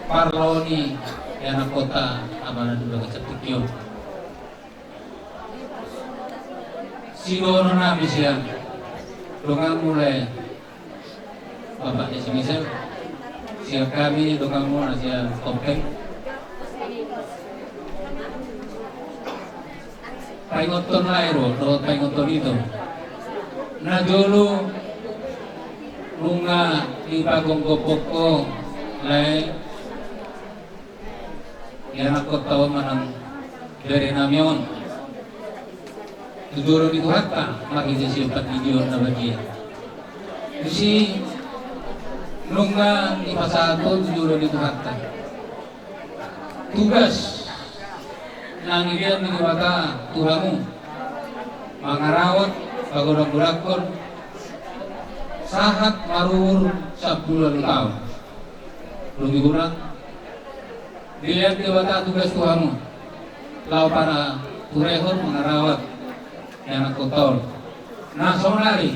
Parloni anak kota amalan dulu kecepikyo sidono nabi siang dongang mulai bapaknya si Misal siang kami dongang mulai siang kompeng paingoton lairo do paingoton itu na dulu lunga di pagong gopoko lai yang aku tahu manang dari namion tudoro di Tuhatta lagi simpat video na bagian si lunga di pasato tudoro di Tuhatta tugas nang iyan ni bata Tuhanmu mangarawat pagurang-gurangkon sahat marur 10 tahun lebih kurang dilihat di bata tugas Tuhanmu lau para turehon mengarawat yang kotor nah somlari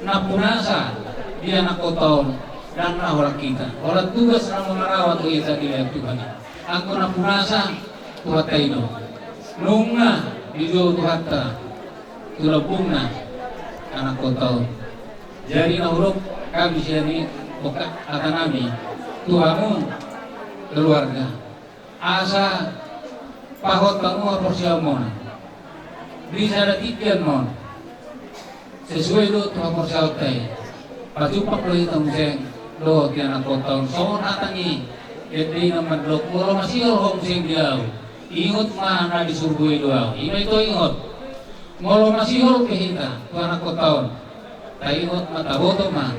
napunasa dia anak kotor dan awal kita orang tugas yang mengarawat kita dilihat Tuhan aku napunasa Tuhan taino nunga hidup Tuhan ta tulapungna anak kotor jadi nauruk kami sini akan kami Tuhanmu keluarga asa pahot kamu apa siamon bisa ada tikian mon sesuai do tuh apa siatai pacupak lo hitam seng do tiana kotong son atangi jadi nama dok kalau masih orang seng jauh ingat mana di surga itu ini itu ingat kalau masih orang kehita tuh anak kotong tak ingat mata boto mah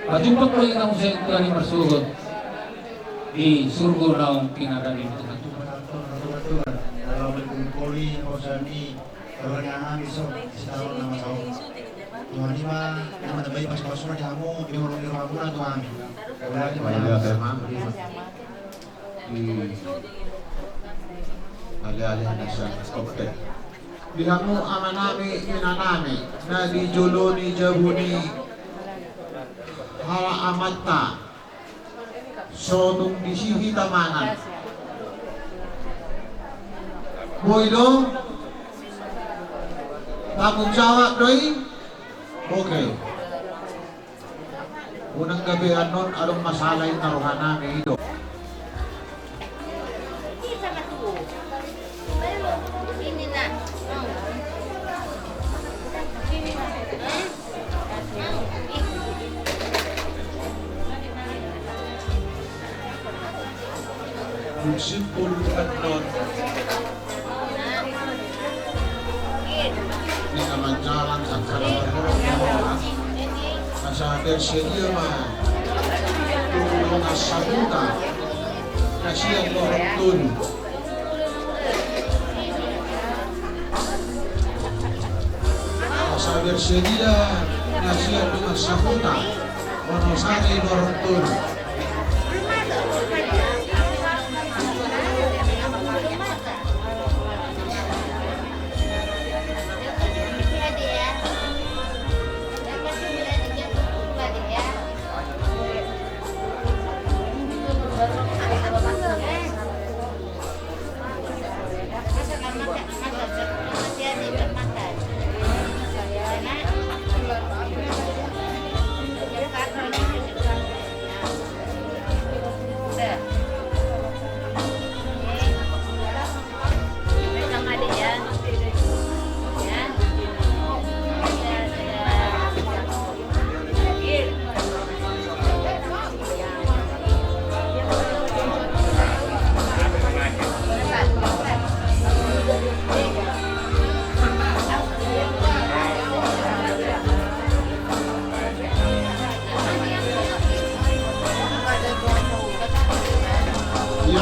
pacupak lo hitam seng tuh ani bersuhut di surga naung pinada di Tuhan. Kalau berkumpuli osani berwarna besok setahun nama tahun. Tuhan lima nama terbaik pas kosong di kamu di orang di rumah Tuhan. Alih-alih nasa koptek. Bihamu amanami minanami na di juluni jabuni hala amatta. Sodong disihi tamangan Boy do tanggung jawab doi oke unang gabi anon along masalah yung naruhan namin ito Simpul anon ini naman jalan sa kalawang nasa tersedia mah tulong asabuta na siyang lorotun nasa tersedia na siyang asabuta ono sa lorotun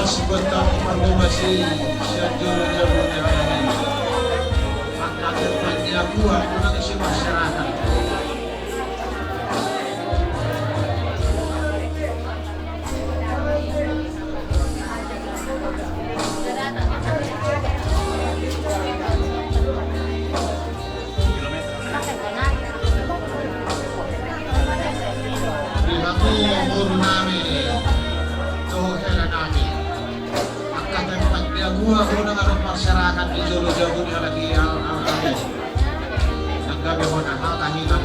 Sebentar informasi sejauh jauh maka depannya buat mengisi masyarakat Purnami semua golongan masyarakat di Jolo Jawa ini lagi al-ali. Yang kami mohon hal tahinan.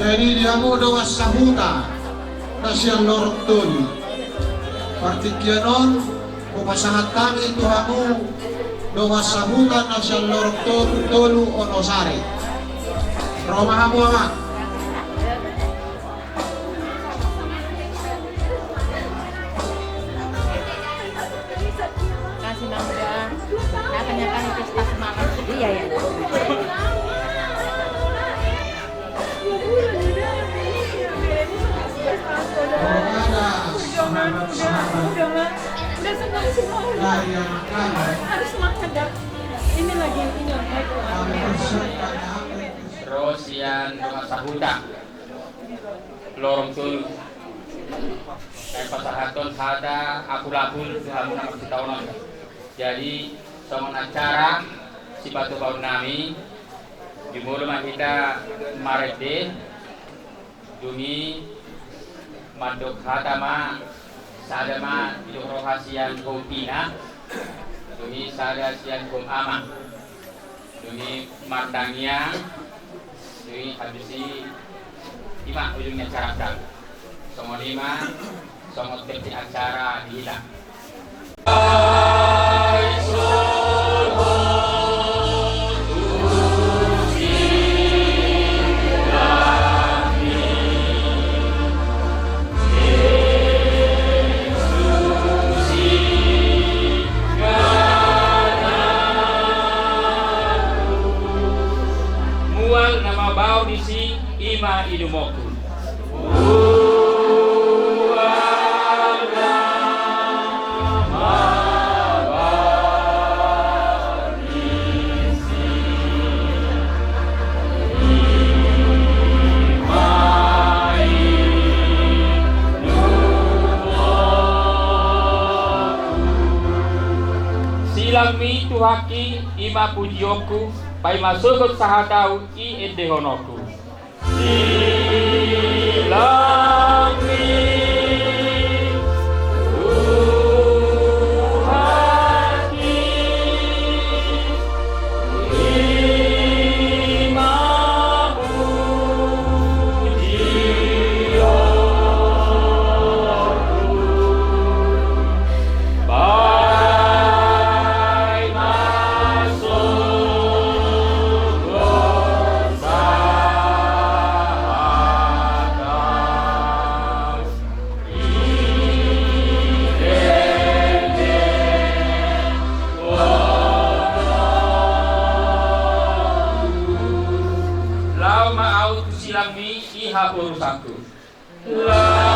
Jadi diamo doa sahuta nasyang lorok tuli. Partikyanon pumasangat kami Tuhamu doa sahuta nasyang lorok tolu onosari. Romahamu amat. Kasih nambah. Akan pesta semangat. Iya ya. Udah senang semua harus semangat dah. Ini lagi ini Terus yang doa sahuta lorong tul pasahaton hada aku labun Tuhan nama kita orang. Jadi sama acara si batu Purnami dimulai kita marete dumi mandok hatama sadama hidup rohasian kompina dumi sadasian kom ama dumi martangnya dumi habisi lima ujungnya caraka semua lima semua seperti acara dihilang. Ima idumoku silami tuhaki ima pujioku pai masukut sahatau I edehonoku silami tuhaki ima pujioku pai masukut silami iha urusanku lau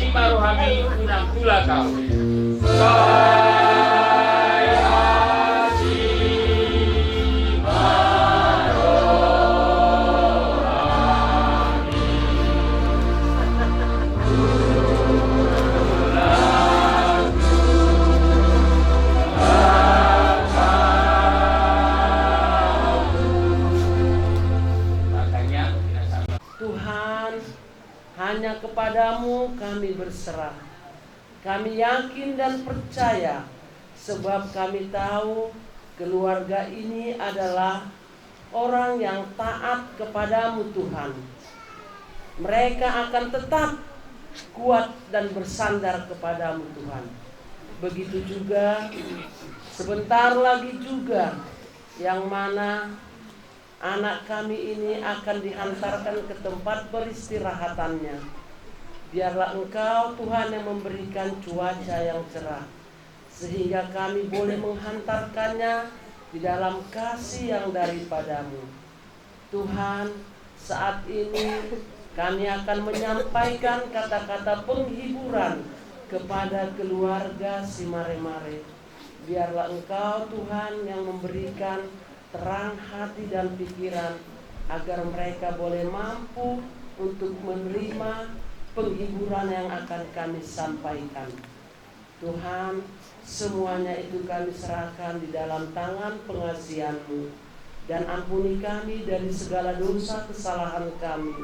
si marohami unang tula kau. Tuhan, hanya kepadamu kami berserah. Kami yakin dan percaya, sebab kami tahu keluarga ini adalah orang yang taat kepadamu Tuhan. Mereka akan tetap kuat dan bersandar kepadamu Tuhan. Begitu juga sebentar lagi juga yang mana anak kami ini akan dihantarkan ke tempat peristirahatannya. Biarlah Engkau Tuhan yang memberikan cuaca yang cerah, sehingga kami boleh menghantarkannya di dalam kasih yang daripadamu. Tuhan, saat ini kami akan menyampaikan kata-kata penghiburan kepada keluarga si Mare-Mare. Biarlah Engkau Tuhan yang memberikan terang hati dan pikiran, agar mereka boleh mampu untuk menerima penghiburan yang akan kami sampaikan. Tuhan, semuanya itu kami serahkan di dalam tangan pengasihan-Mu, dan ampuni kami dari segala dosa kesalahan kami,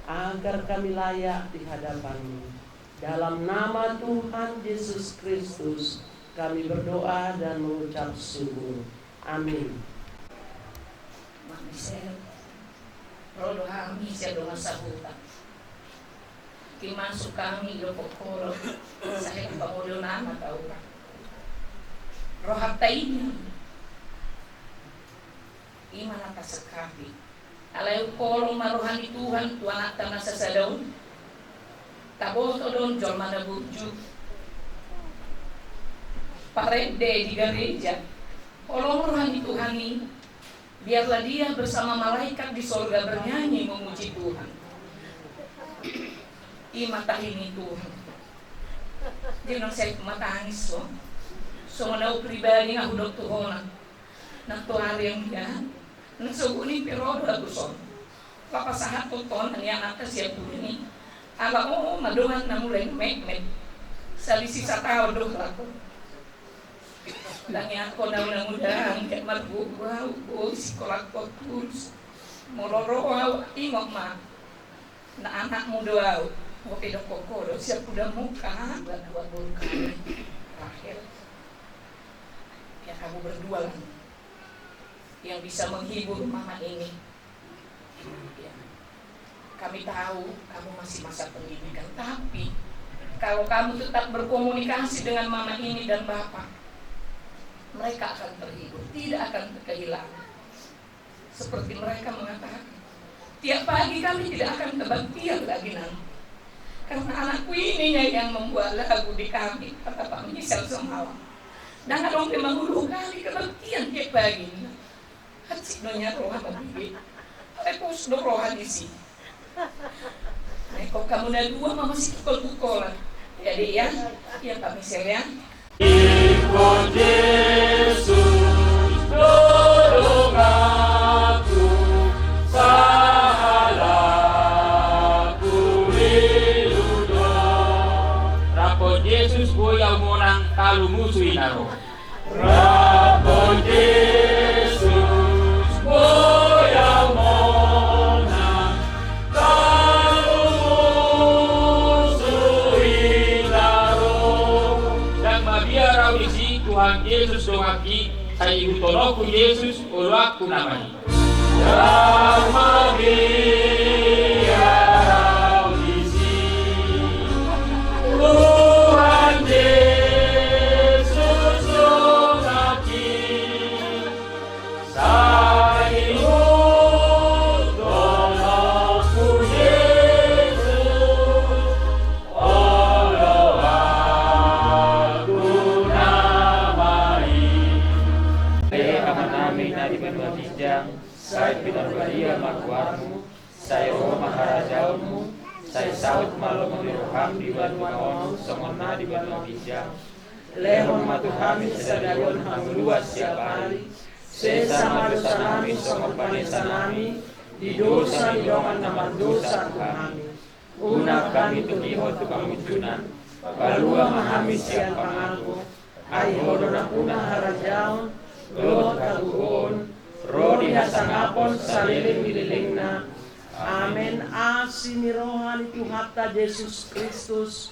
agar kami layak di hadapan-Mu. Dalam nama Tuhan Yesus Kristus kami berdoa dan mengucap syukur. Amin. Misal, rodo kami siya doon sa buta. Kimasok kami do pokoro sa Pangulo na mataw. Rohap tayo. Imana ka sa kapi. Alayo kolong maruhani Tuhan tuanak ta sa sadaw. Tabo to doon jol manabuju. Parede di gereja. Kolong maruhani Tuhan ini. Biarlah dia bersama malaikat di sorga bernyanyi memuji Tuhan. Imatahini Tuhan. Dia nang saya matangis so. So manau pribadi nga hudok Tuhan. Nang tuari yang dia. Nang suguni pero bago so. Papasahat to ton ang yang atas siya po ini. Ala o madungan na mulay mek-mek. Salisi sa tao do ako. Langi ako na mudahan kaya magbubaw o sekolah kotus mororoaw ingok ma na anak mo daw o pinakokoro siya puda muka buat buka akhir ya kamu berdua lah yang bisa menghibur mama ini ya. Kami tahu kamu masih masa pendidikan, tapi kalau kamu tetap berkomunikasi dengan mama ini dan bapak, mereka akan terhibur, tidak akan kehilangan. Seperti mereka mengatakan, tiap pagi kami tidak akan kebaktian lagi nanti. Karena anakku ininya yang membuat lagu di kami, kata Pak Misal semalam. Dan kalau memang dulu kali kebaktian tiap pagi. Hati donya roha bagi, lepus do roha di sini. Nah, kok kamu dah dua mama masih pukul-pukulan. Jadi ya Pak Misal ya. Ikut Yesus tolong aku salahku liludo. Rapot Yesus boya monang kalu musuh inaro. Rapot Yesus boya monang kalu musuh inaro. Dan mabiaraw isi Tuhan Yesus dongaki sa iutonoku Yesus uluak kunamani. Dan mabiaraw isi Tuhan Yesus dongaki sa iutonoku Yesus uluak kunamani. Kami dari Berbatijang, saya Peter Badia Markuarmu, saya Tuhan sama di Banua Bijang. Lehon matu kami sadayon ham luas siap hari. Sesama dosa kami sama panesa kami. Di dosa di dongan nama dosa kami. Unak kami tukiho tukang ujunan. Balua mahami sian pangaku. Ai hodona punah harajaon. Lot kagugon. Rodi hasangapon saliling dililingna. Amin. Asini rohani Tuhatta Yesus Kristus.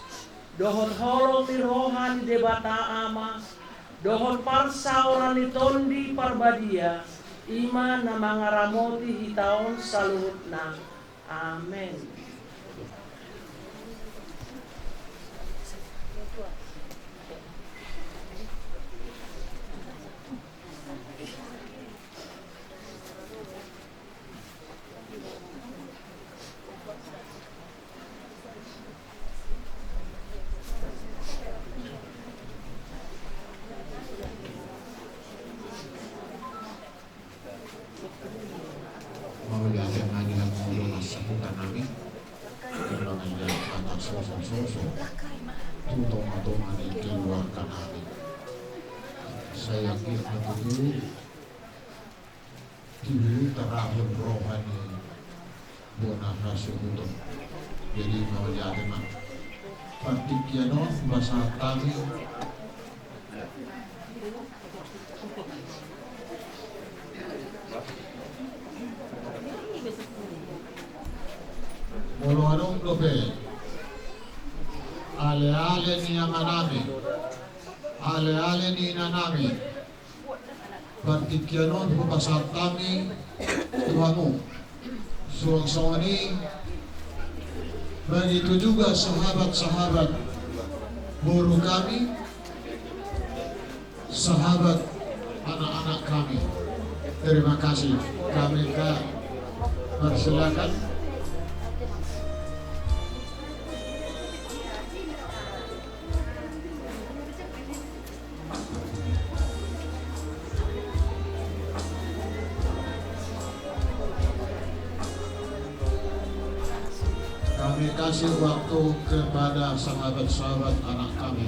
Dohon holong ni rohani debata ama. Dohon parsauran ni tondi parbadia. Ima na mga ramoti hitaon saluhutna. Amen. Mawagyan nga nilang mga sabutan namin. Kailangan niya anak soso-soso. Tutong-atong ang ikiluarkan namin. Saya kira dulu terahun rohani buona rasukuto. Jadi mawagyan nga partikiano bahasa kami. Muluanong lobe, ale-ale ni amanami, ale-ale ni nanami, partikyanon pupasat kami, Tuhanmu, suang-suangani, begitu juga sahabat-sahabat guru kami, sahabat anak-anak kami. Terima kasih, kami persilakan. Kami kasih waktu kepada sahabat-sahabat anak kami.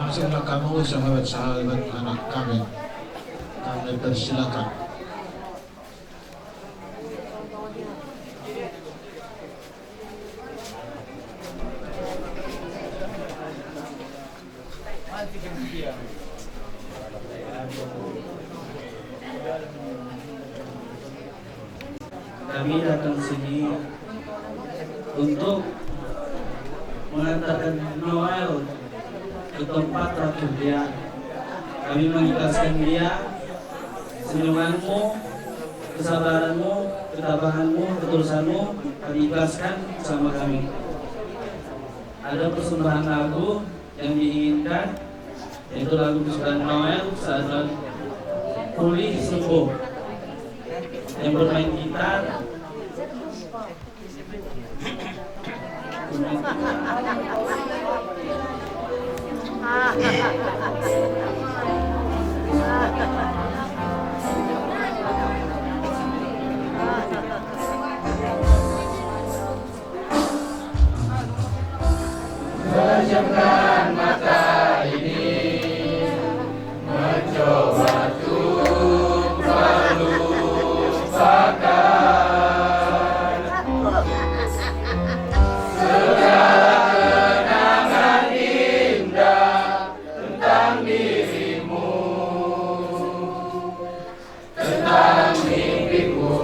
Masuklah kamu sahabat-sahabat anak kami persilakan. Kami datang sini untuk mengantarkan Noel ke tempat terakhir dia. Kami mengikhlaskan dia, senyumanmu, kesabaranmu, ketabahanmu, ketulusanmu, kami ikhlaskan sama kami. Ada persembahan lagu yang diinginkan, yaitu lagu kesukaan Noel saat pulih sembuh. Yang bermain gitar Pejamkan mata ini, mencoba untuk melupakan segala kenangan indah tentang dirimu, tentang mimpiku.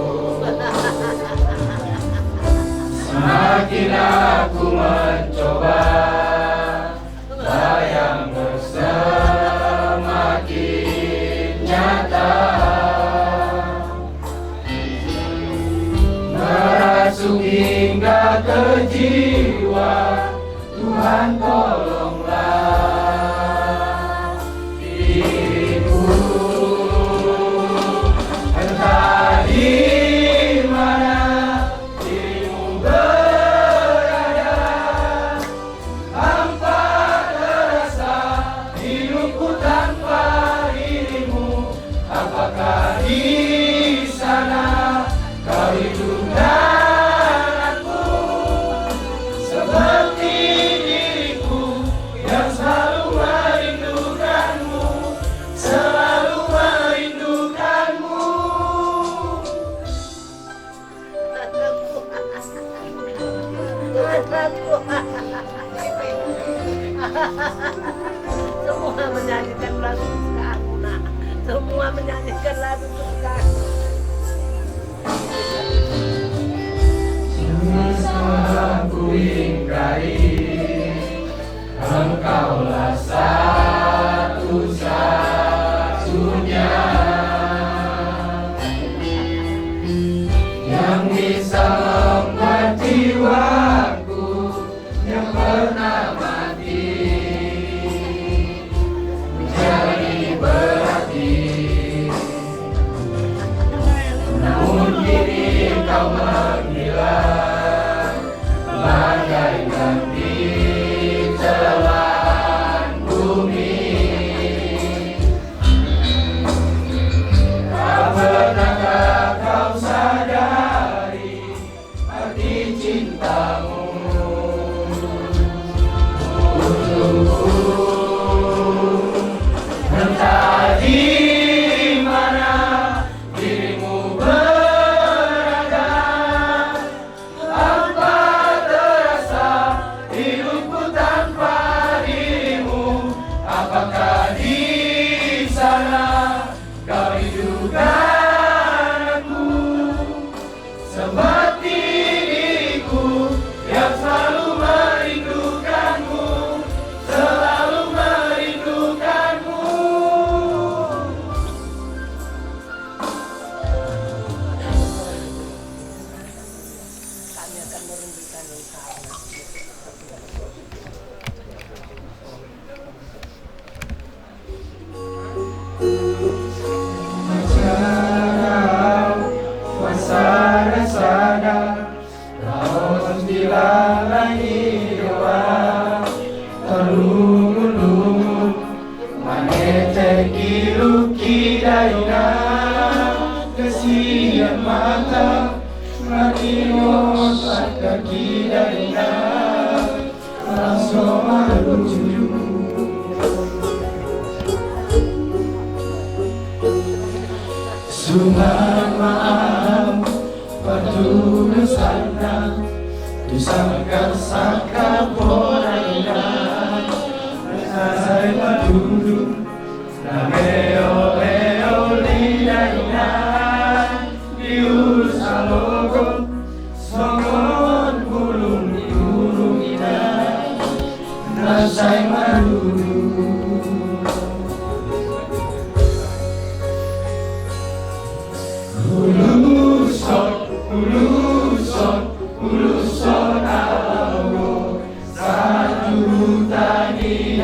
Semakin aku mencoba, bayang semakin nyata, merasuk hingga ke jiwa. Tuhan tolonglah diriku, entah di mana dirimu berada, hampa terasa hidupku tanpa dirimu. Apakah di sana kau hidup dan aku, seperti diriku yang selalu merindukanmu, selalu merindukanmu. Semua menyanyikan lagu kesukaanmu, nak. Semua menyanyikan lagu kesukaanmu. Semua ku ingkari, Engkaulah satu-satunya yang bisa membuat jiwaku yang pernah mati menjadi berarti. Namun kini kau menghilang bagaikan di telan bumi. Tak pernahkah kau sadari arti cintamu untukku? Entah di mana dirimu berada, hampa terasa hidupku tanpa dirimu. Apakah di sana kau rindukan aku, seperti diriku yang selalu merindukanmu, selalu merindukanmu. Kami akan merindukan engkau. Wasada-sada Raos dilalai doa, terlungun-lungun manete kiluki daina, kesian mata Mario kaki daina, langsung menuju Sungai maaf Padu sana Tusangkan saka poraina, Nasai madudu Nameo-eo lidaina, Diurus alogo Songon bulung ina, Nasai madudu. Uluson alago satu tadi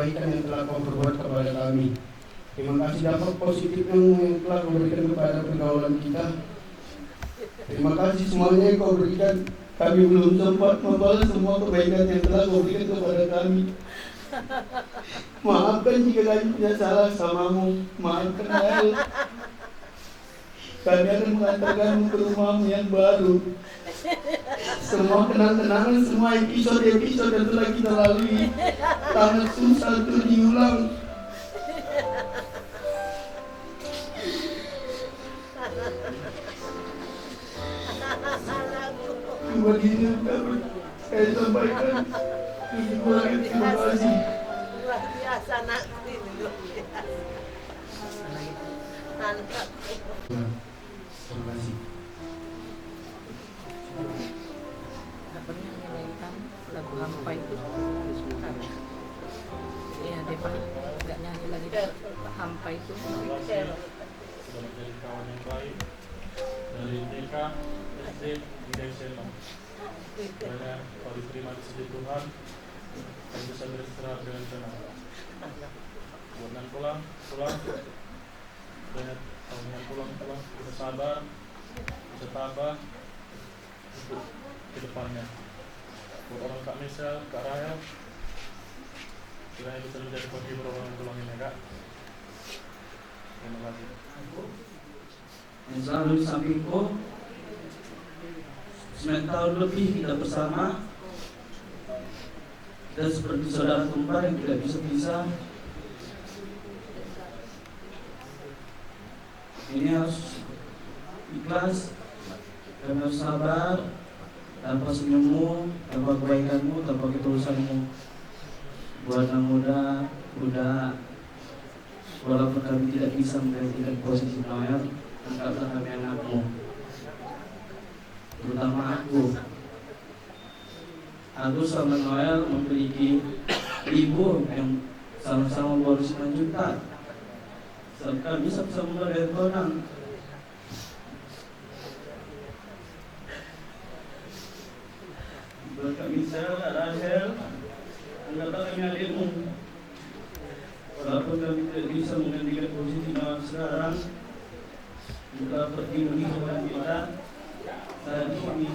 kebaikan yang telah Kau perbuat kepada kami. Terima kasih dampak positif yang telah Kau berikan kepada pergaulan kita. Terima kasih semuanya yang Kau berikan. Kami belum sempat membalas semua kebaikan yang telah Kau berikan kepada kami. Maafkan jika kami punya salah samamu. Maafkan Allah. Kami akan mengantarkanmu ke rumahmu yang baru. Semua kenang-kenangan, semua episode yang telah kita lalui sangat susah untuk diulang. Cuma ini dapat saya sampaikan. Terima kasih. Luar biasa nak ini luar biasa. Terima kasih. Nggak pernah nyanyikan lagu hampa itu. Iya deh Pak, nggak nyanyi lagi hampa itu. Sudah menjadi kawan yang baik dari TK, SD, hingga SMA. Kiranya kalau diterima di sisi Tuhan, dan bisa beristirahat dengan tenang. Buat pulang, banyak tahun pulang, kita sabar, bisa tabah untuk ke depannya. Buat orang Kak Misal, Kak Raya, Kiranya bisa menjadi penghibur orang tulangin mereka. Terima kasih. Yang selalu di sampingku 9 tahun lebih kita bersama. Kita seperti saudara kembar yang tidak bisa pisah. Ini harus ikhlas dan harus sabar. Tanpa senyummu, tanpa kebaikanmu, tanpa ketulusanmu. Buat anak muda, walaupun kami tidak bisa menggantikan posisi Noel, anggaplah kami anakmu. Terutama aku. Aku sama Noel memiliki ibu yang sama-sama baru 9 juta. Kami sama-sama membayar konang. Buat kami Sarah, Rahel, anggaplah kami adikmu. Walaupun kami tidak bisa menggantikan posisi Noel sekarang, kita pergi meninggalkan kita saat ini.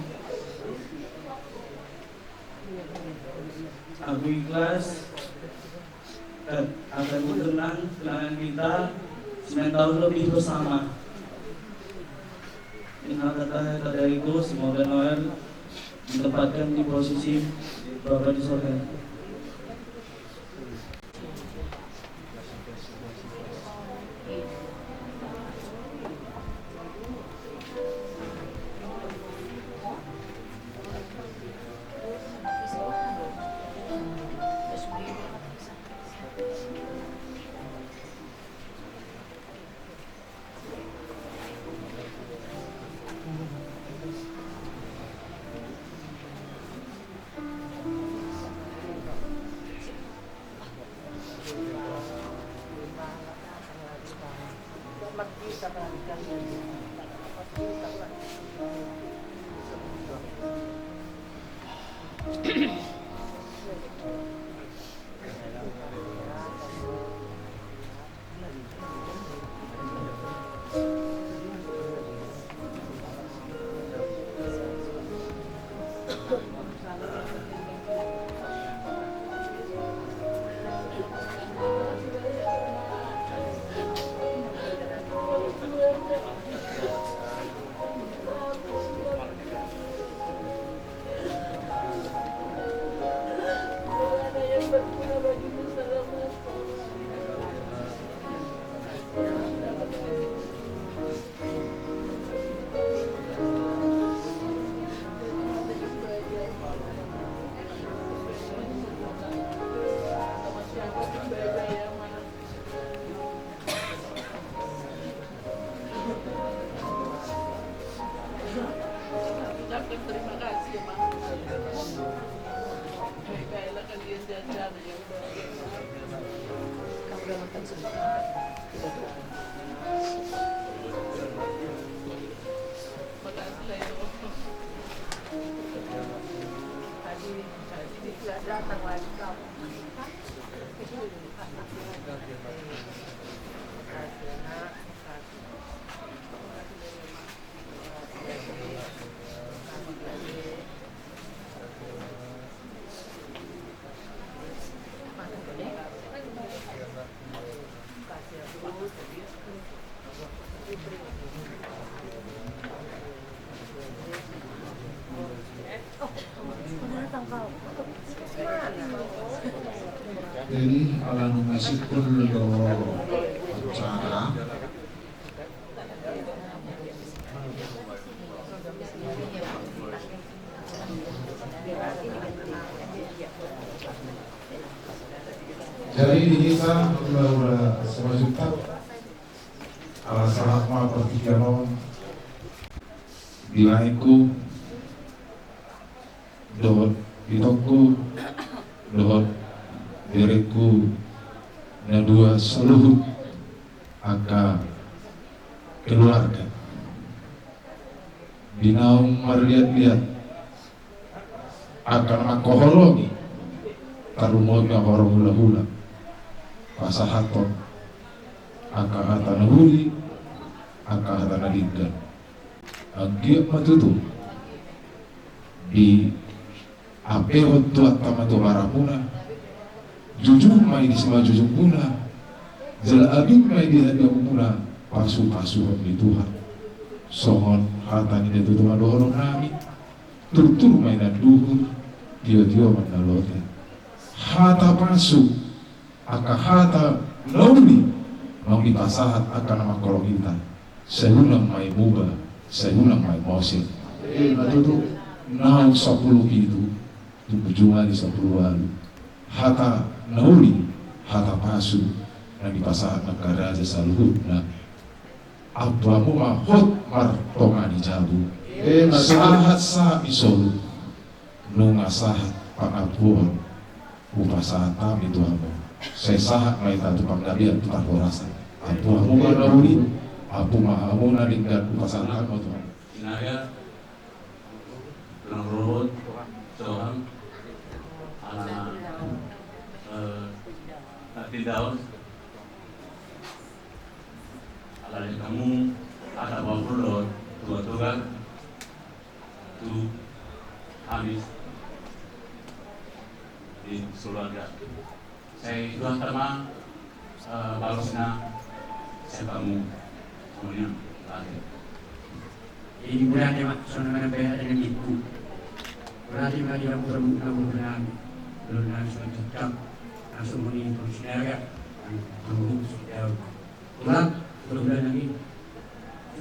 Aku ikhlas dan akan tenang kenangan kita 9 tahun lebih bersama. Ingat kata dariku, semoga Noel ditempatkan di posisi Bapa di surga. Terima kasih ya Pak. Baiklah kalian jajan yang baik. Kamu udah makan sebentar. Makasih Leo. Tadi tidak datang lagi kamu. Makasih nak. Jadi kalau ngasih perlu acara jadi di kita udah sejuta alasan apa pertigaan bilangku dohot ditokku dohot diriku na dua seluruh aka keluarga binaung marliat-liat akan makohologi karumoga horong hula-hula pasahaton aka hatana huli aka hatana diggan agiak matutu di apehot tuat tamatu baramuna jujur mai di semua jujur pula, jala abing mai di hadiah pula, pasu-pasu di Tuhan. Songon hatani itu Tuhan dorong kami, tur mainan duhur, dia mandalote. Hata pasu, aka hata nauli, mau dipasahat akan nama kolong kita. Seulang mai muba, seulang mai mosil. Itu nau 10 itu jumlah di 10 walu. Hata nauli, hata pasu, yang dipasahat akan raja saluhut. Nah, abamu mahot martonga di jabu. Sahat sa isolu, nunga sahat pangabuan, upasahat kami Tuhan. Saya sahat mai tatu panggabian Tuhan korasa. Abamu nauli, abu mahamu naringgan upasahat kami Tuhan. Inaga, lang rohot, Tuhan, anak tindaon. Alay kamu ada bapulot tua tu habis di Sulaga. Saya dua teman balosnya saya kamu kemudian lagi. Ini berarti maksudnya dengan itu. Berarti dia berbulan bulan sejak langsung menimpa siaga tunggu sudah pulang. Bulan lagi,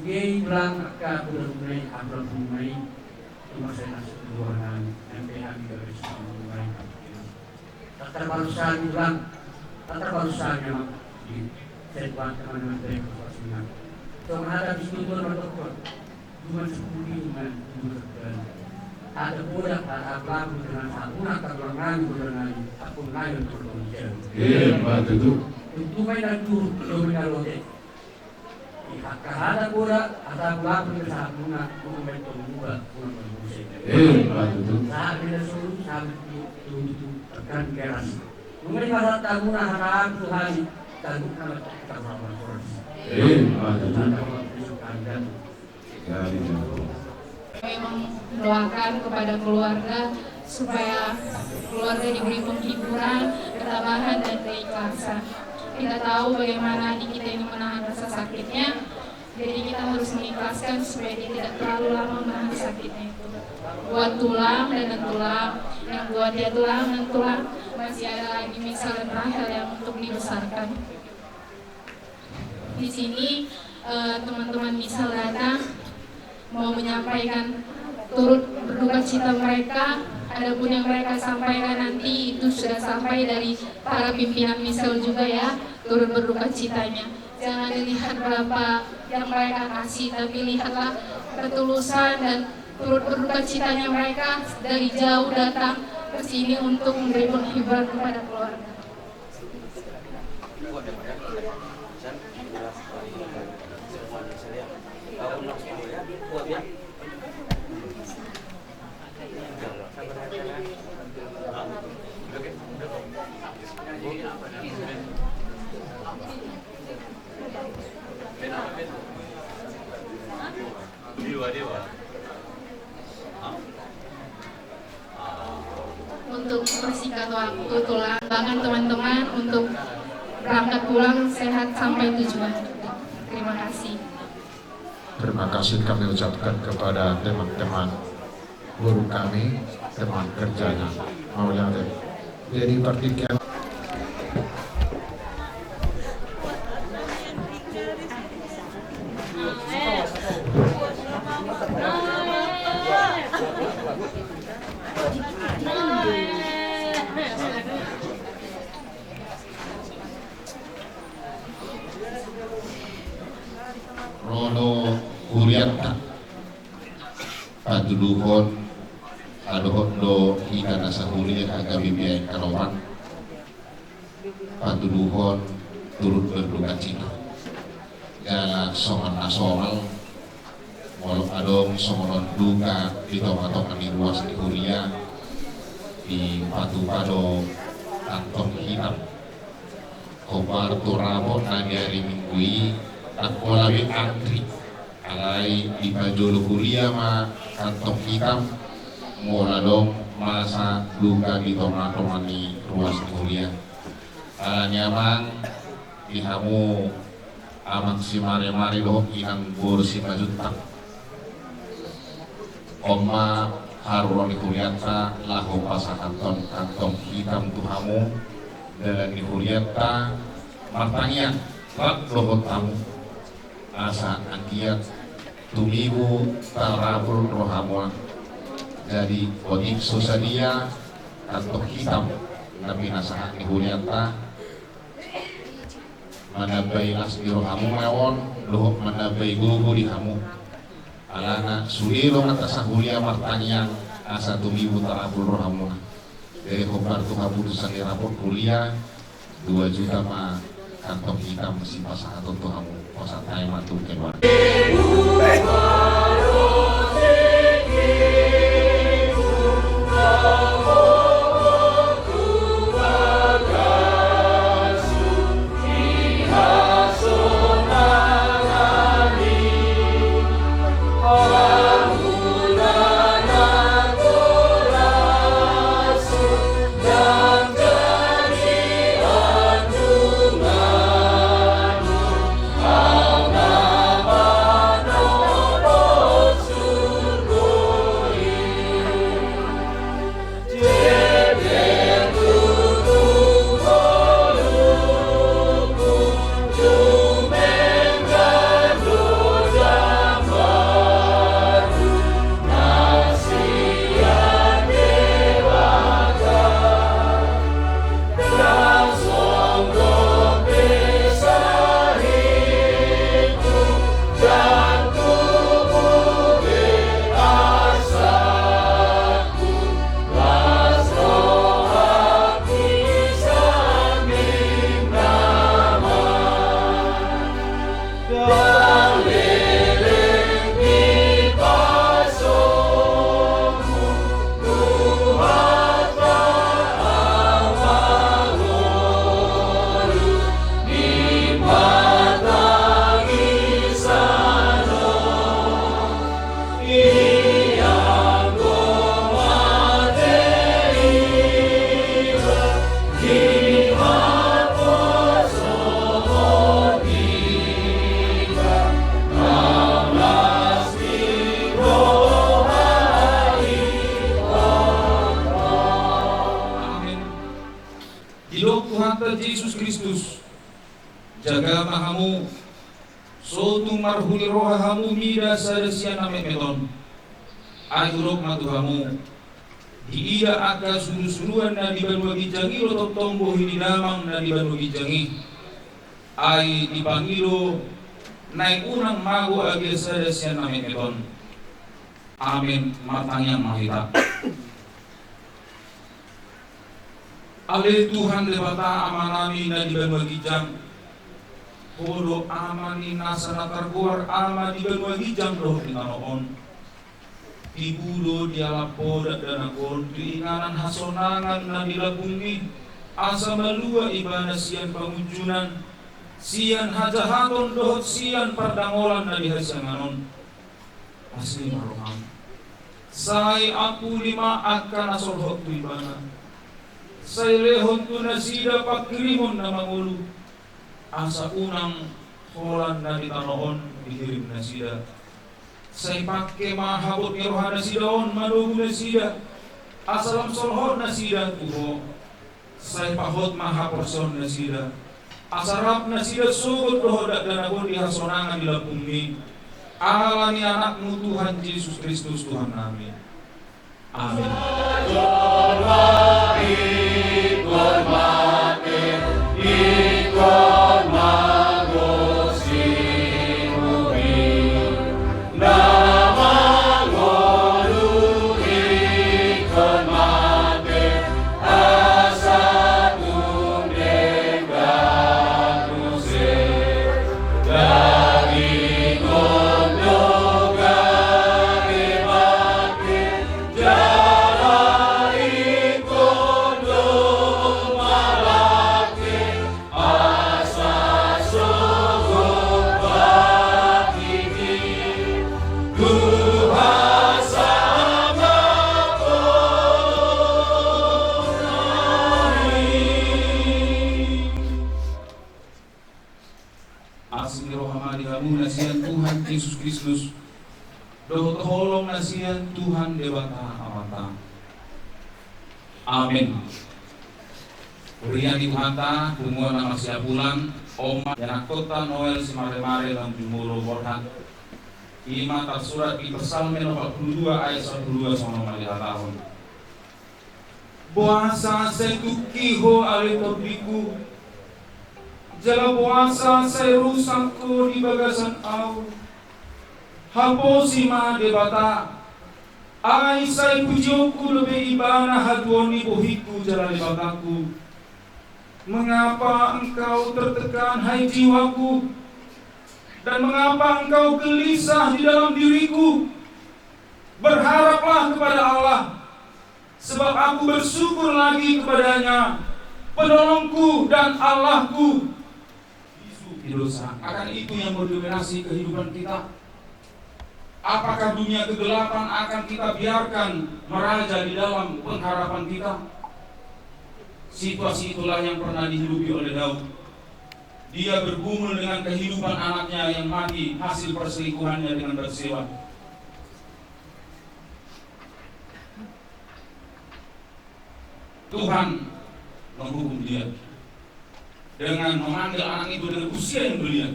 dia bilang akan mulai April mulai cuma saya nasib bulan MPH juga bisa mulai. Tak terbarusan bilang, tak terbarusan memang di setwan teman-teman dari kekuasaan. So menghadapi itu dokter, cuma 10 bulan ada budak ada pelaku dengan sabuna terlengang bulan aku lain terkonsen. Betul. Itu mainan dulu lote. Kahada pura ada pelaku dengan sabuna untuk membuka betul. Saat kita suruh saat itu tekan keras. Mungkin pada tabuna harap Tuhan tahu nama kita berapa kurang. Memang doakan kepada keluarga supaya keluarga diberi penghiburan, ketabahan dan keikhlasan. Kita tahu bagaimana adik kita ini menahan rasa sakitnya, jadi kita harus mengikhlaskan supaya dia tidak terlalu lama menahan sakitnya itu. Buat tulang dan tulang, yang buat dia tulang dan tulang masih ada lagi Misal dan Rahel yang untuk dibesarkan. Di sini teman-teman Misal datang mau menyampaikan turut berduka cita mereka. Adapun yang mereka sampaikan nanti itu sudah sampai dari para pimpinan Misal juga ya, turut berduka citanya. Jangan dilihat berapa yang mereka kasih, tapi lihatlah ketulusan dan turut berduka citanya mereka dari jauh datang ke sini untuk memberi penghiburan kepada keluarga. Untuk persingkat waktu tulang, bahkan teman-teman untuk berangkat pulang sehat sampai tujuan. Terima kasih. Terima kasih kami ucapkan kepada teman-teman guru kami, teman kerjanya. Mau yang jadi pertikian. Rono Kurianta Paduluhon Adohon do hingga nasa huli agak bibiain kalawan Paduluhon turut berduka cita Gala songan nasional walau adong songon duka di tong-tongan di ruas di Huria di Patu Pado kantong hitam Kobar Turabo nagari minggui aku lagi antri alai di Pajolo Huria ma kantong hitam mola dong masa duka di tong-tongan di ruas di Huria nyamang ihamu amang si mare-mare loh inang bursi majutak Oma haruan dikuliata lahu pasa kantong hitam tuhamu dan dikuliata martanya rak lohot tamu asa angkiat tumibu tarabul rohamua jadi odik susadia kantong hitam tapi nasahat dikuliata manabai las di rohamu mewon lohot manabai gugu di hamu alana suilo ngatasa hulia martanya asa tumibu tarabul rohamuna dari khobar tuh keputusan di rapor kuliah 2 juta mah kantong hitam si pasang atau tuh kamu pasang time atau keluar Yesus Kristus jaga mahamu sotu marhuli rohamu mida sadasian ame meton ayurok matuhamu di ida aka suru-suruan na di banwa gijangi lo totombo hidinamang na di banwa gijangi ay di pangilo naik unang mago agi sadasian ame meton amin matangnya mahita. Ale Tuhan lebata amanami na di banwa gijang Kodo amani nasa nakarguar ama di banwa gijang roh tinanoon Ibudo dialapoda dan akon diinganan hasonangan na dilabungi asa malua ibana sian pangunjunan sian hajahaton dohot sian pardangolan na dihasyanganon asli marungan say aku lima akan asolhot tu ibana say lehon tu nasida pakirimon na mangulu asa unang holan na ditanoon dihirim nasida say pakke mahabot ni rohan nasidaon manugu nasida asalam solhon nasida tuho say pahot mahaporson nasida asarap nasida sugot dohodak dan akon dihasonangan di lapumi alani anakmu Tuhan Yesus Kristus Tuhan kami amin. Jala iko madihamu nasian Tuhan Yesus Kristus. Doa tolong nasian Tuhan dewata awata. Amin. Urian di Tuhanta, kumuan nama siap bulan, Oma yang kota Noel si mare-mare dalam jumuro borhat. Ima tersurat di Psalm 42 ayat 12 sama malihat tahun. Puasa setukiho ale topiku, jala puasa saya rusakku di bagasan au. Haposi ma debata, ai saya pujoku lebih ibana hatuoni bohiku jala debataku. Mengapa engkau tertekan hai jiwaku, dan mengapa engkau gelisah di dalam diriku? Berharaplah kepada Allah, sebab aku bersyukur lagi kepadanya, penolongku dan Allahku. Dosa akan itu yang mendominasi kehidupan kita. Apakah dunia kegelapan akan kita biarkan meraja di dalam pengharapan kita? Situasi itulah yang pernah dihidupi oleh Daud. Dia bergumul dengan kehidupan anaknya yang mati hasil perselingkuhannya dengan Batseba. Tuhan menghukum dia dengan memanggil anak itu dengan usia yang belia.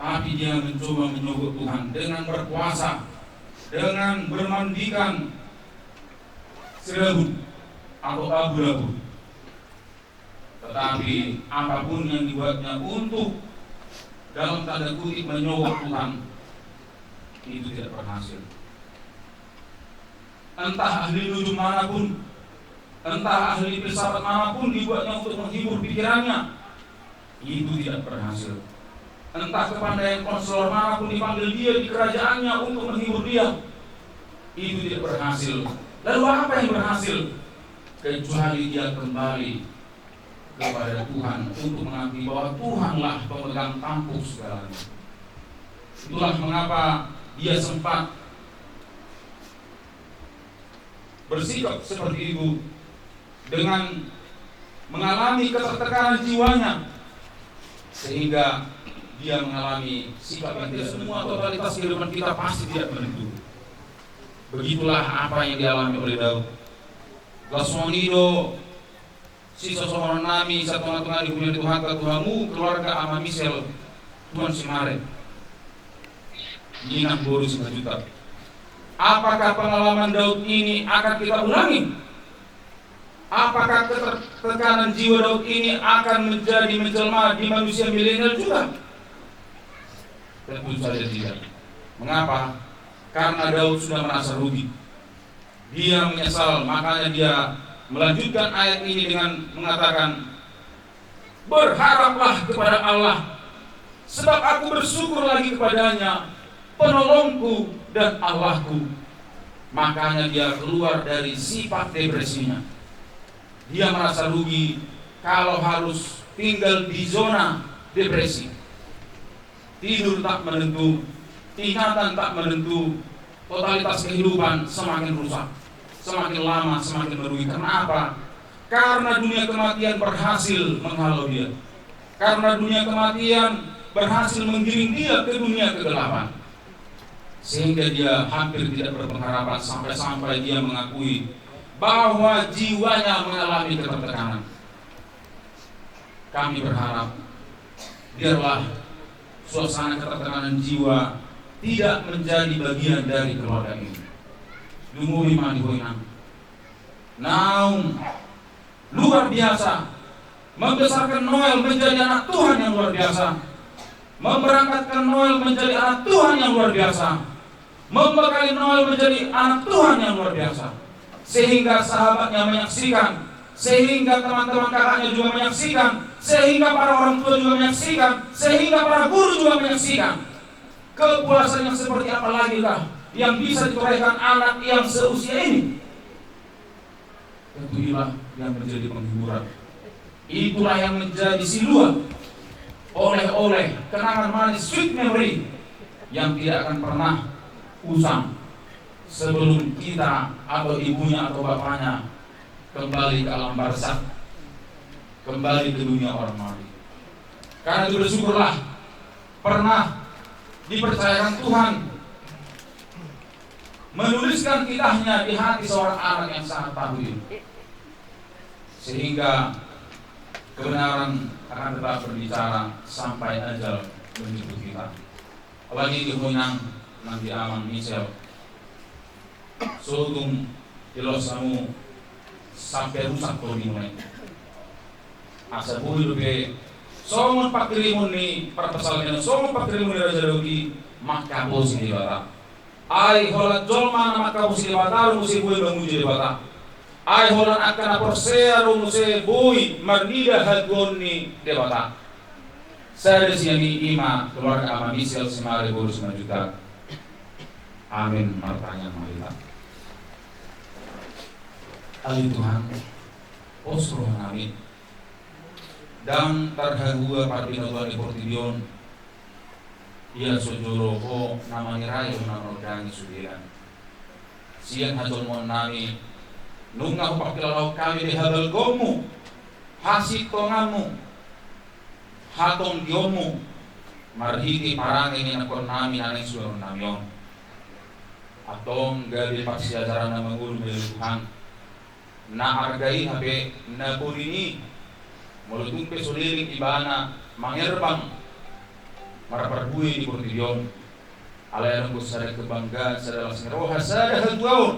Tapi dia mencoba menyogok Tuhan dengan berpuasa, dengan bermandikan serabut atau abu-abu. Tetapi apapun yang dibuatnya untuk dalam tanda kutip menyogok Tuhan, itu tidak berhasil. Entah ahli nujum manapun, entah ahli filsafat manapun dibuatnya untuk menghibur pikirannya, itu tidak berhasil. Entah kepandaian konselor manapun dipanggil dia di kerajaannya untuk menghibur dia, itu tidak berhasil. Lalu apa yang berhasil? Kecuali dia kembali kepada Tuhan untuk mengakui bahwa Tuhanlah pemegang tampuk segalanya. Itulah mengapa dia sempat bersikap seperti itu, dengan mengalami ketertekanan jiwanya, sehingga dia mengalami sikap yang tidak semua totalitas kehidupan kita pasti tidak menentu. Begitulah apa yang dialami oleh Daud. Lasonido si seseorang nami satu tengah di punya Tuhan ke Tuhanmu keluarga ama misel Tuhan simare Ninang boru 5 juta. Apakah pengalaman Daud ini akan kita ulangi? Apakah ketertekanan jiwa Daud ini akan menjadi menjelma di manusia milenial juga? Tentu saja tidak. Mengapa? Karena Daud sudah merasa rugi. Dia menyesal, makanya dia melanjutkan ayat ini dengan mengatakan, berharaplah kepada Allah, sebab aku bersyukur lagi kepadanya, penolongku dan Allahku. Makanya dia keluar dari sifat depresinya. Dia merasa rugi kalau harus tinggal di zona depresi. Tidur tak menentu, ingatan tak menentu, totalitas kehidupan semakin rusak, semakin lama semakin merugikan. Kenapa? Karena dunia kematian berhasil menghalau dia. Karena dunia kematian berhasil menggiring dia ke dunia kegelapan, sehingga dia hampir tidak berpengharapan, sampai-sampai dia mengakui bahwa jiwanya mengalami ketertekanan. Kami berharap biarlah suasana ketertekanan jiwa tidak menjadi bagian dari keluarga ini. Lumuri mandi hoinang. Naung luar biasa membesarkan Noel menjadi anak Tuhan yang luar biasa, memberangkatkan Noel menjadi anak Tuhan yang luar biasa, membekali Noel menjadi anak Tuhan yang luar biasa, sehingga sahabatnya menyaksikan, sehingga teman-teman kakaknya juga menyaksikan, sehingga para orang tua juga menyaksikan, sehingga para guru juga menyaksikan. Kepuasan yang seperti apa lagi lah yang bisa ditorehkan anak yang seusia ini? Itulah yang menjadi penghiburan. Itulah yang menjadi silua, oleh-oleh kenangan manis, sweet memory yang tidak akan pernah usang sebelum kita atau ibunya atau bapaknya kembali ke alam barzakh, kembali ke dunia orang mati. Karena itu bersyukurlah pernah dipercayakan Tuhan menuliskan titahnya di hati seorang anak yang sangat tangguh, sehingga kebenaran akan tetap berbicara sampai ajal menjemput kita. Apalagi dihunang nanti aman misal sodum ilosamu sampai rusak kau dimulai. Asa bui lebih somon pakirimun ni perpesalnya somon pakirimun raja Daudi maka bosi di bata. Ai holat jolma maka bosi di bata musi bui memuji di bata. Ai holat akan aporsea musi bui marnida hadgoni di bata. Saya di sini ima keluarga ama misal semare boru 9 juta. Amin martanya malita. Ali Tuhan, osro amin. Dan terhadua parbina di Portidion ia sojoro ko namanya rayo nanodani sudiran siang hajon mon nami nunga pakilalau kami di hadal gomu hasik tongamu hatong diomu marhiti parang ini nakon nami naneng suara namion atong gabi paksiajaran na mangulu Tuhan na argai habe na purini mulutung pesuliring ibana mangerbang maraparbui di Portidion alayan ko sa kebanggaan sa dalas ngeroha sa dahal tuaon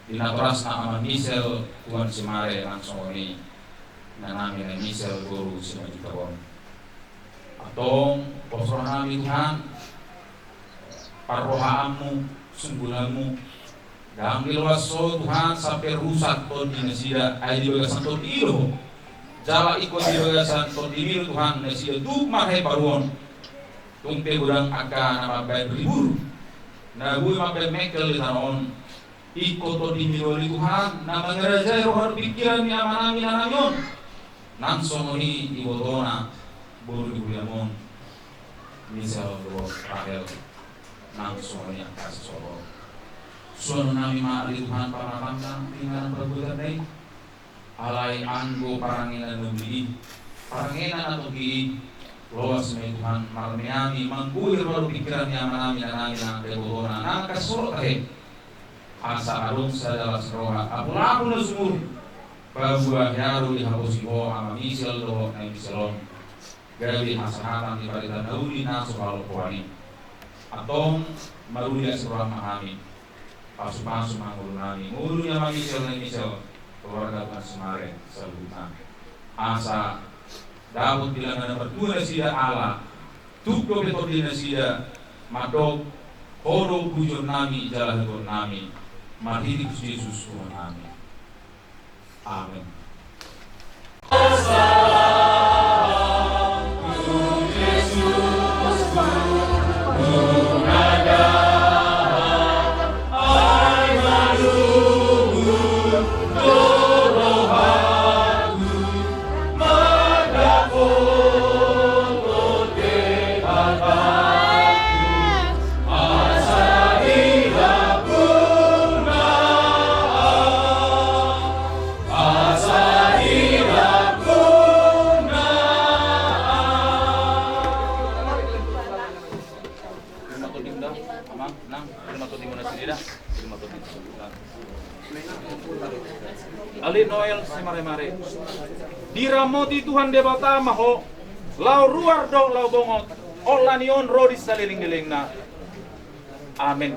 dinatoras na ama misel Tuhan Simare langsung ini na namin ay misel guru si Majikawon atong posro namin Tuhan parrohaanmu sunggulanmu dahang ilwaso Tuhan sampai rusak to dinasida ay di bagasan to ilo jala ikut di bagasan to dimil Tuhan nasida dugma hay paruon tumpe gudang akan nama baik berlibur na bui mape mekel di tanon ikut to dimil oleh Tuhan nama ngerajai rohan pikiran ni amanami nanamyon nangsong ni ibotona buru ibuyamon misal do rahel nangsong ni akas solo suara nami maali Tuhan pamatangkang tinggalan perbuatan day alai anggo paranginan nubli paranginan atau gi loas may Tuhan marmiami mangguhir baru pikiran ni amanami nanami na kebohona nakasurot tahe asa arung sa dalas roha apulapu na sumur bahwa yaru dihapusi ho ama misal do na misalon gabi hasahatan di baritan nauli na soal kuani atong marulia surah mahami pasu-pasu mangulu nami mulunya mamisal na misal keluarga Tuhan Simare salutan asa Daud bilang ada berdua sida Allah tukdo beto dina sida madog horo bujur nami jalan gur nami marhidi Yesus Tuhan nami amin. Ali Noel Simare-mare diramoti Tuhan debata maho lau ruar dong lau bongot olanion rodis saliling-lilingna amin.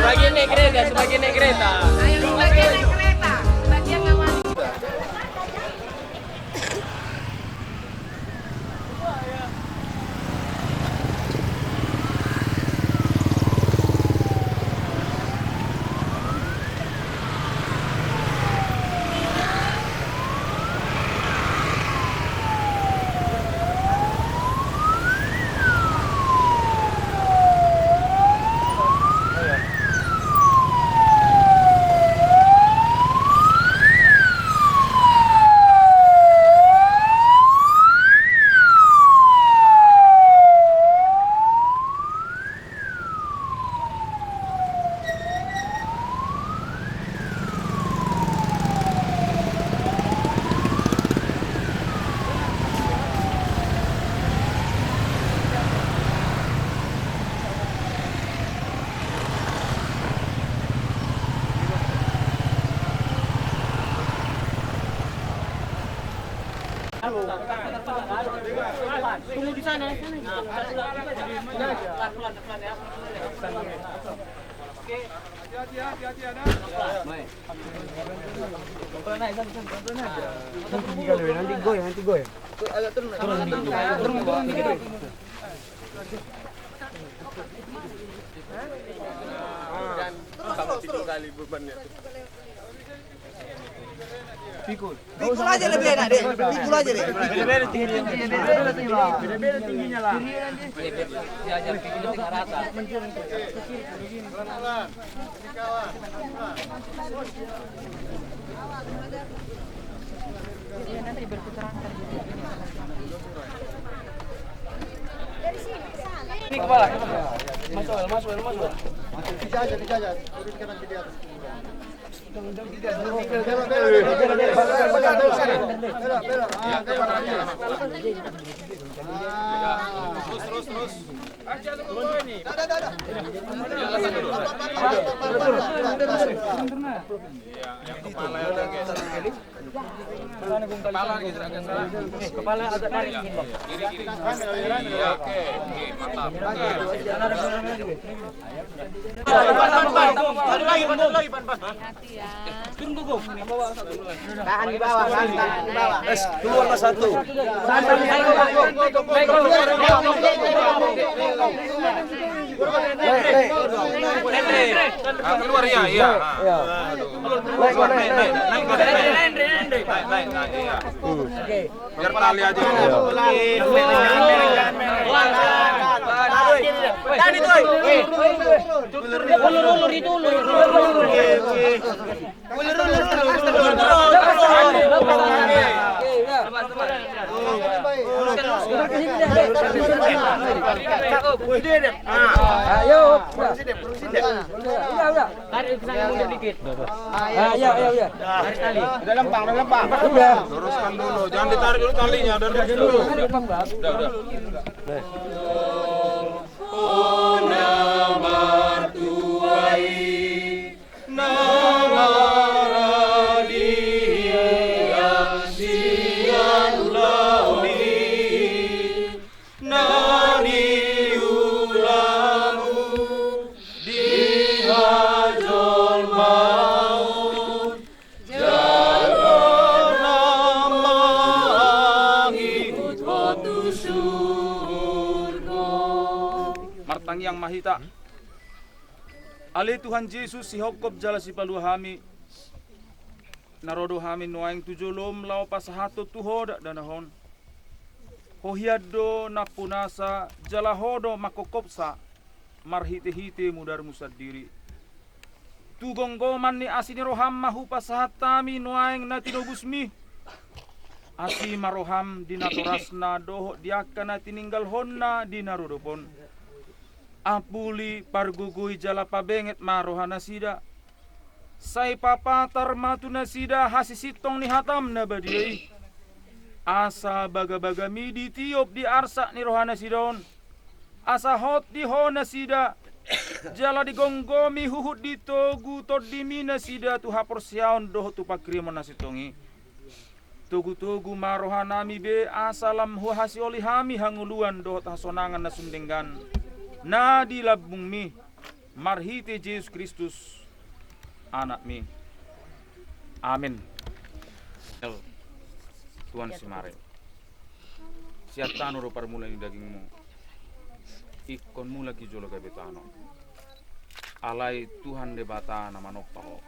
Sebagian naik kereta, sebagian naik kereta. Ayo sebagian naik kereta, sebagian nggak mau. Tunggu di sana. Oke. Hati-hati ada. Nanti goyang. Agak turun dikit. Sama kali bebannya. Pikul aja lebih enak deh. Pikul aja deh. Beda-beda tingginya lah. Diajar pikul tinggal rata. Nanti berputaran. Ini kepala. Masuk. Dijajah. Turun kanan ke atas. Terus. Aja dulu ini. Yang kepala ada geser. Kepala geser agak salah. Kepala agak narik gini. Kiri. Oke, mantap. Ada lagi, Pan. Tunggu. Tahan di bawah. Keluar mas satu. Keluar ya. Naik. Biar tali aja. Tadi tuh. Ulur itu. Ayo. Udah. Tarik ke sana mundur dikit. Ayo. Tarik tali. Udah lempang. Udah. Luruskan dulu. Jangan ditarik dulu talinya, udah dulu. Udah. Oh nama tuai nama yang mahita ali Tuhan Yesus si hokop jala si palu hami narodo hami noaing tujolom lau pasahato tuhoda danahon hohiado napunasa jala hodo makokopsa marhite-hite mudar musadiri tugonggoman ni asini roham mahu pasahatami noaing natinobusmi asi maroham dinatorasna doho diakana tininggal honna dinarodopon apuli pargugui jala pabenget marohana sida sai papatar matuna sida hasisitong ni hatam na badiai asa baga-baga midi tiop di arsa ni rohana sidon asa hot di hona sida jala di gonggomi huhut di togu todimina sida tu hapor siaon doh tu pakrimo nasitongi togu-togu marohanami be asalam hu hasioli hami hanguluan doh tahsonangan nasundenggan na di labung mi marhite Yesus Kristus anak mi. Amin. Tuhan si mare. Siatano ro parmula ni dagingmu. Ikonmu lagi jolo gabetano. Alai Tuhan debata nama nopaho.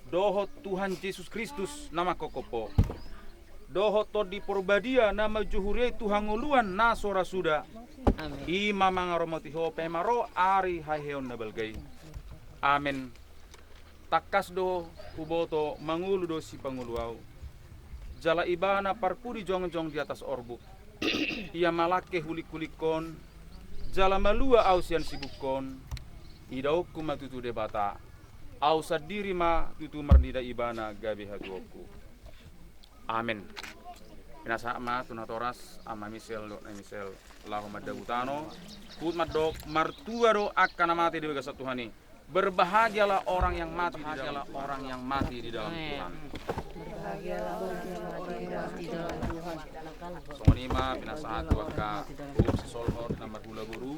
Dohot Tuhan Yesus Kristus nama kokopo. Dohot to di porbadia nama juhure Tuhan nguluan na sora suda. Ima mangaromoti ho pemaro ari haiheon nabalgai. Amin. Takas do kuboto mangulu do si panguluau. Jala ibana parpudi jong-jong di atas orbuk. Ia malake hulik-hulikon. Jala malua ausian sibukon. Idau kumatutu debata. Au sadiri ma tutu mardida ibana gabi hatuoku. Amin. Pinasa ama tunatoras ama misel do na misel lahumad dagutano. Kut madok martua do akan mati di bagasa Tuhani. Berbahagialah orang yang mati di dalam orang yang mati di dalam Tuhan. Songonima pinasahat waka solhor nomor gula guru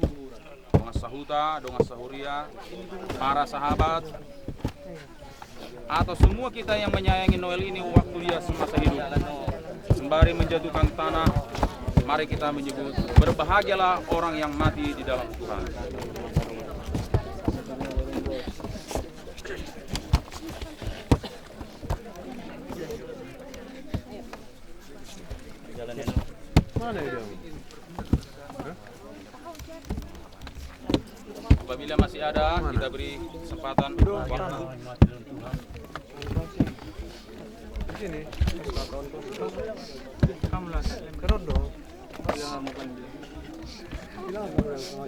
dongas sahuta dongas sahuria para sahabat atau semua kita yang menyayangi Noel ini waktu dia semasa hidup sembari menjatuhkan tanah, mari kita menyebut berbahagialah orang yang mati di dalam Tuhan. Mana dia? Apabila masih ada, kita beri kesempatan waktu. Di sini. Kamlas, kerod dong. Bilang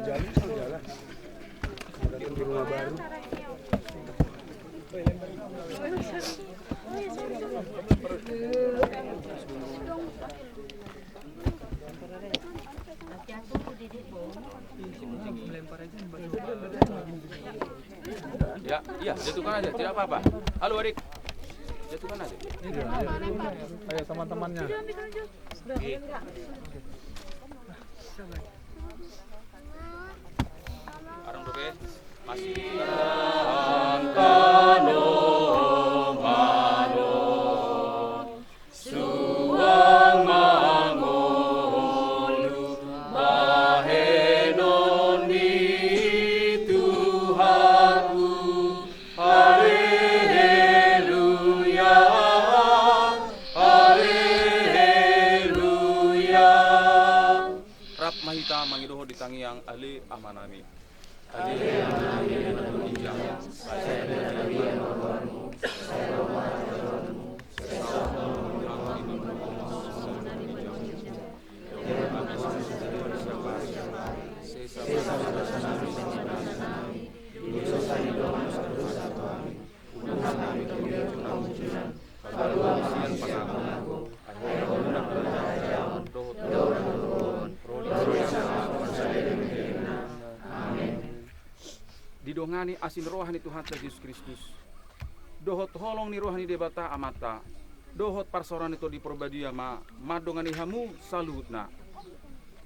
jalan. Datang di rumah baru. Ya, iya, jatuhkan aja, tidak apa-apa. Halo adik, jatuhkan aja. Ayo sama temannya. Arang doke, masih. Mahita mangidoho di tangiang ali amanami. Ali amanami injang. Didongani asin rohani Tuhan Yesus Kristus. Dohot holong ni rohani debata amata. Dohot parsoran itu di perbadia madongani hamu salutna.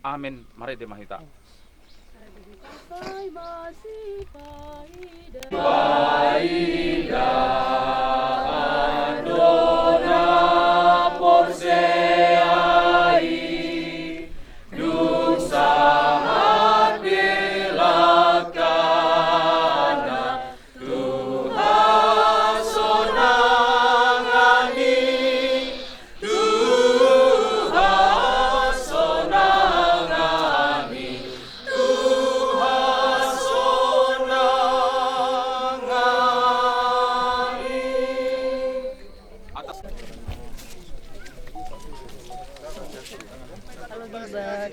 Amin. Mari demahita. Baida Adona Porseai Dung sangat belakana Tuhan sonangani Tuhan sonangani Tuhan sonangani atas Kalau Gilbert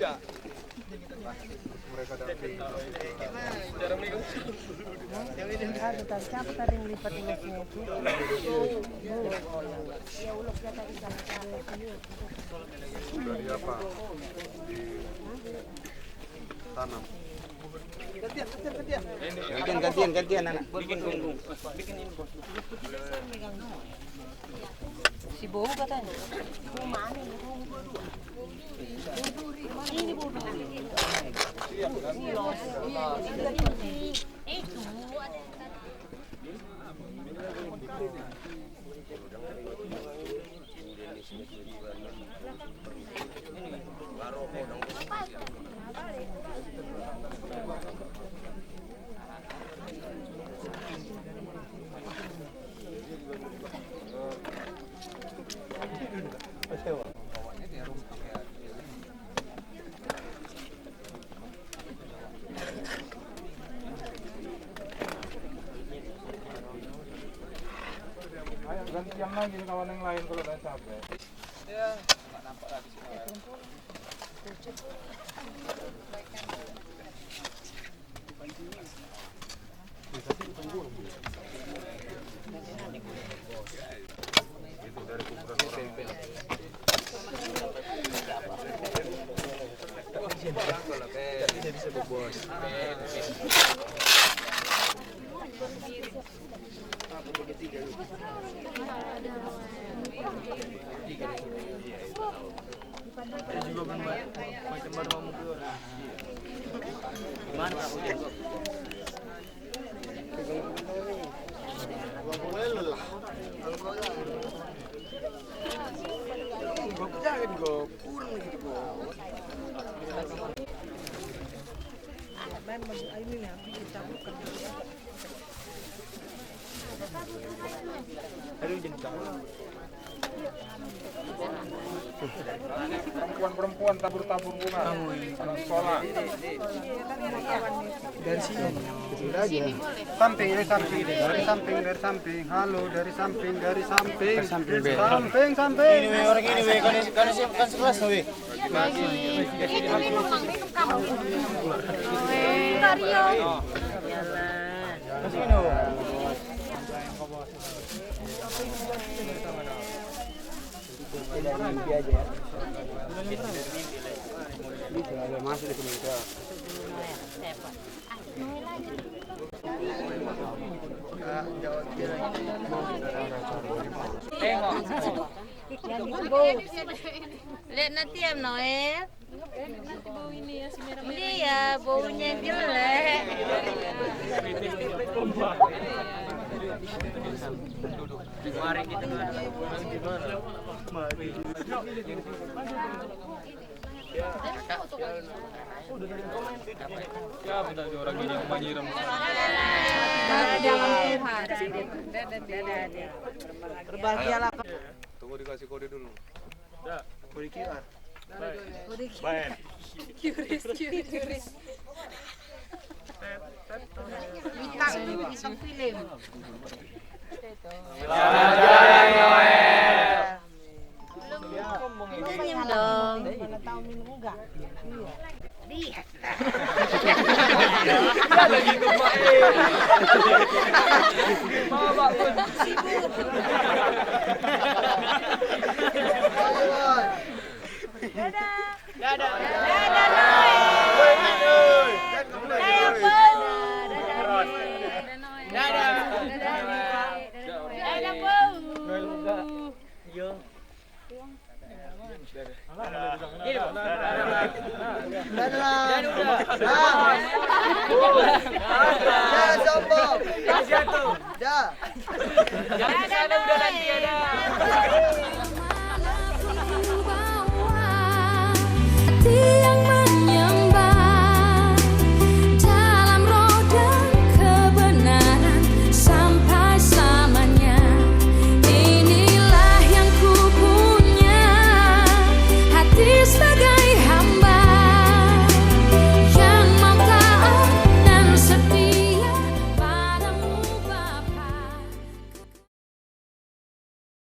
Mereka siapa tadi yang lipat ulasnya itu? Ya ulasnya tadi sama-sama dari apa? Tanam. Gantian anak. Bikin gunggung. Bikin ini bos. Si Bohu katanya. Mana ini? Ini Bohu. Gantian lagi kawan yang lain kalau udah capek. Ya, nggak nampak lagi sini. Perempuan tabur-tabur bunga anak sekolah dari sini samping dari samping halo dari samping ini orang ini kan sekelas we masuk di sini. Lihat nanti ya Noel. Ini ya baunya jelek. Mari kita ya benar orang ini yang menyiram. Berbahagialah. Tunggu dikasih kode dulu. Ya, kode QR. Baik. Curis. Bintang film. Jalan Noel. Senyum dong. Mana tahu minum enggak? Lihat. Ada gitu Pak. Bapak pun sibuk. Dadah. Dadah. Dadah Noel. Dadah Bau. Dadah. Dadah Bau. Yo. Jangan sombong. Jatuh. Dah. Jangan sana udah nanti ada.